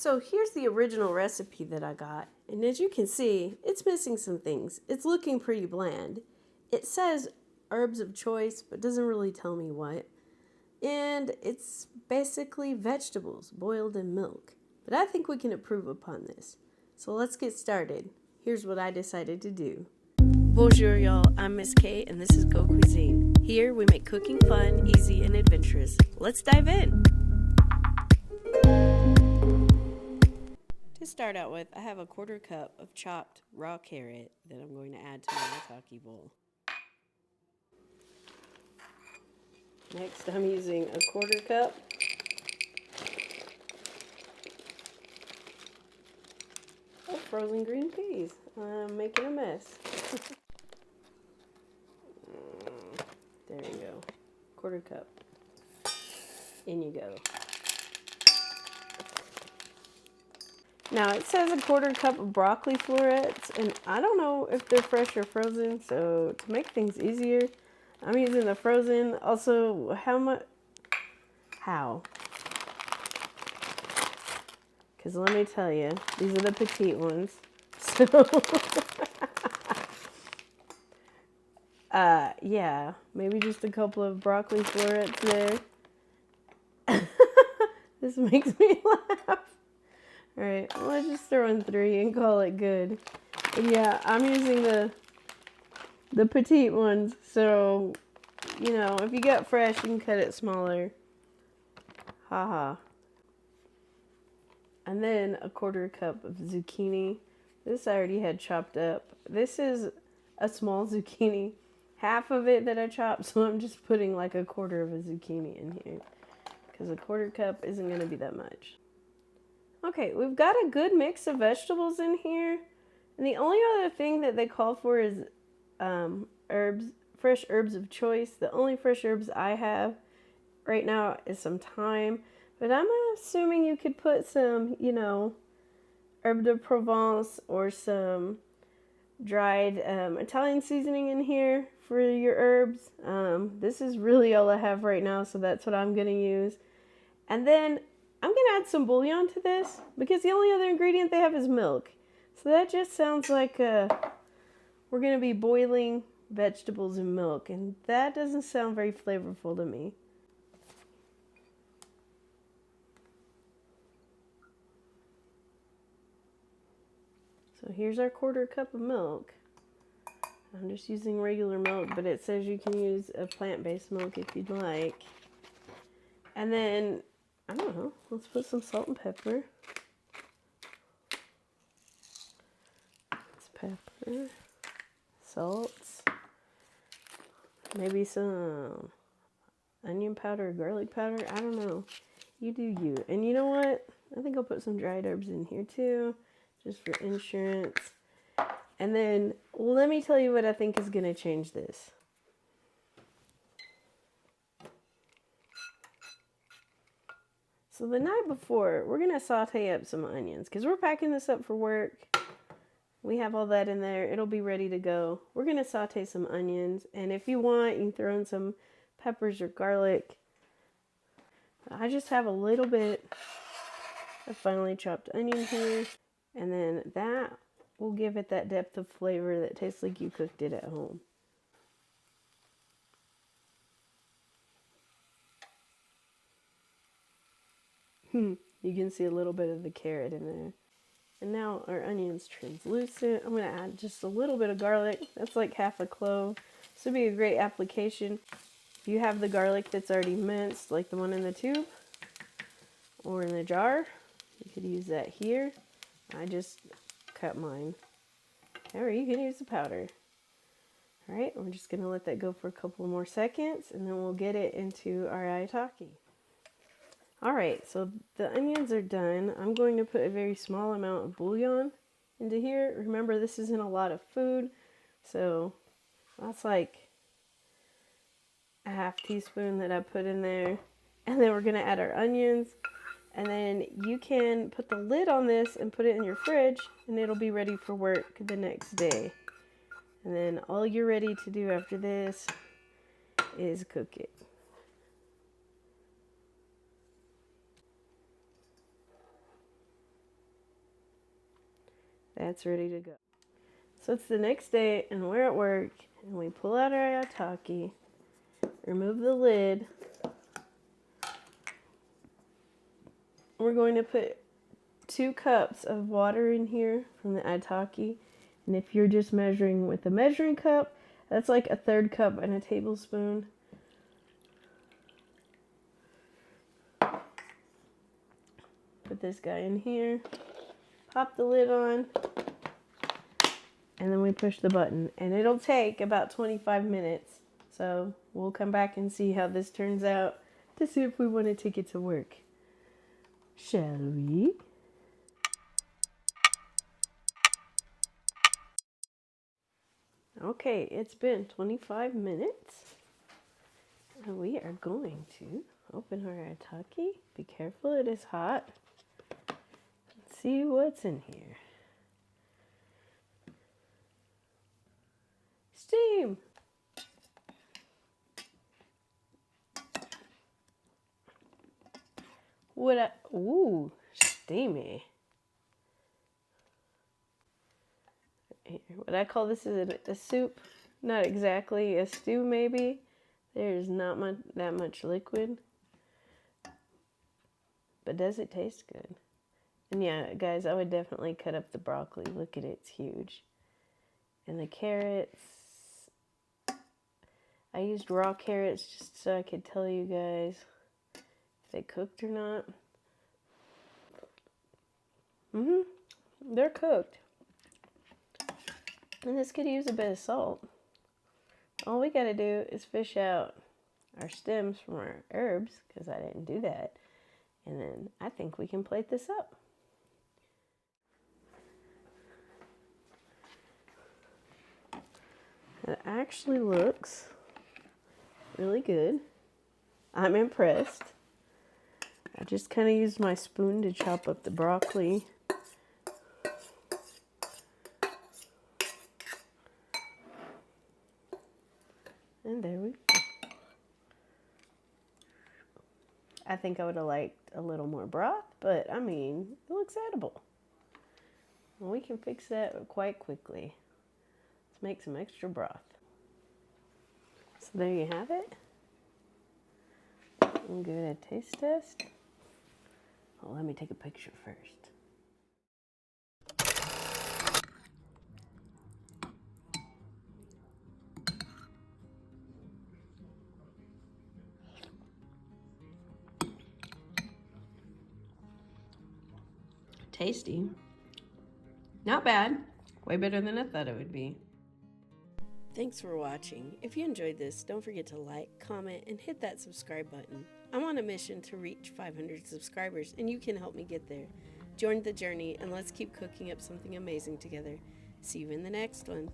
So here's the original recipe that I got, and as you can see, it's missing some things. It's looking pretty bland. It says herbs of choice, but doesn't really tell me what. And it's basically vegetables boiled in milk. But I think we can improve upon this. So let's get started. Here's what I decided to do. Bonjour, y'all. I'm Miss K, and this is Go Cuisine. Here we make cooking fun, easy, and adventurous. Let's dive in. To start out with, I have a 1/4 cup of chopped raw carrot that I'm going to add to my maitake bowl. Next, I'm using a 1/4 cup of frozen green peas. I'm making a mess. There you go. 1/4 cup. In you go. Now it says a 1/4 cup of broccoli florets, and I don't know if they're fresh or frozen, so to make things easier, I'm using the frozen. Also, how? Because let me tell you, these are the petite ones. So, yeah, maybe just a couple of broccoli florets there. This makes me laugh. All right, let's just throw in 3 and call it good. And yeah, I'm using the petite ones, so, you know, if you get fresh, you can cut it smaller. Haha. And then a 1/4 cup of zucchini. This I already had chopped up. This is a small zucchini. Half of it that I chopped, so I'm just putting like a 1/4 of a zucchini in here. Because a 1/4 cup isn't going to be that much. Okay, we've got a good mix of vegetables in here. And the only other thing that they call for is fresh herbs of choice. The only fresh herbs I have right now is some thyme. But I'm assuming you could put some, you know, herbe de Provence or some dried Italian seasoning in here for your herbs. This is really all I have right now, so that's what I'm going to use. And then I'm going to add some bouillon to this because the only other ingredient they have is milk. So that just sounds like we're going to be boiling vegetables in milk, and that doesn't sound very flavorful to me. So here's our 1/4 cup of milk. I'm just using regular milk, but it says you can use a plant-based milk if you'd like. And then, I don't know, let's put some salt and pepper. It's pepper, salt, maybe some onion powder or garlic powder. I don't know. You do you. And you know what? I think I'll put some dried herbs in here too, just for insurance. And then let me tell you what I think is going to change this. So the night before, we're going to saute up some onions because we're packing this up for work. We have all that in there. It'll be ready to go. We're going to saute some onions. And if you want, you can throw in some peppers or garlic. I just have a little bit of finely chopped onion here. And then that will give it that depth of flavor that tastes like you cooked it at home. You can see a little bit of the carrot in there. And now our onion's translucent. I'm going to add just a little bit of garlic. That's like half a clove. This would be a great application. If you have the garlic that's already minced, like the one in the tube or in the jar, you could use that here. I just cut mine. Or you can use the powder. All right, we're just going to let that go for a couple more seconds, and then we'll get it into our aitake. All right, so the onions are done. I'm going to put a very small amount of bouillon into here. Remember, this isn't a lot of food, so that's like a ½ teaspoon that I put in there. And then we're going to add our onions. And then you can put the lid on this and put it in your fridge, and it'll be ready for work the next day. And then all you're ready to do after this is cook it. That's ready to go. So it's the next day and we're at work and we pull out our Ataki, remove the lid. We're going to put 2 cups of water in here from the Ataki. And if you're just measuring with a measuring cup, that's like a 1/3 cup and a tablespoon. Put this guy in here, pop the lid on, and then we push the button. And it'll take about 25 minutes. So we'll come back and see how this turns out to see if we want to take it to work. Shall we? Okay, it's been 25 minutes. And we are going to open our Ataki. Be careful, it is hot. Let's see what's in here. Steam! Ooh, steamy. What I call this is a soup. Not exactly a stew, maybe. There's not that much liquid. But does it taste good? And yeah, guys, I would definitely cut up the broccoli. Look at it, it's huge. And the carrots. I used raw carrots just so I could tell you guys if they cooked or not. They're cooked. And this could use a bit of salt. All we gotta do is fish out our stems from our herbs, because I didn't do that. And then I think we can plate this up. It actually looks really good. I'm impressed. I just kind of used my spoon to chop up the broccoli. And there we go. I think I would have liked a little more broth, but I mean, it looks edible. And we can fix that quite quickly. Let's make some extra broth. So there you have it. We'll give it a taste test. Oh, let me take a picture first. Tasty. Not bad. Way better than I thought it would be. Thanks for watching. If you enjoyed this, don't forget to like, comment, and hit that subscribe button. I'm on a mission to reach 500 subscribers, and you can help me get there. Join the journey, and let's keep cooking up something amazing together. See you in the next one.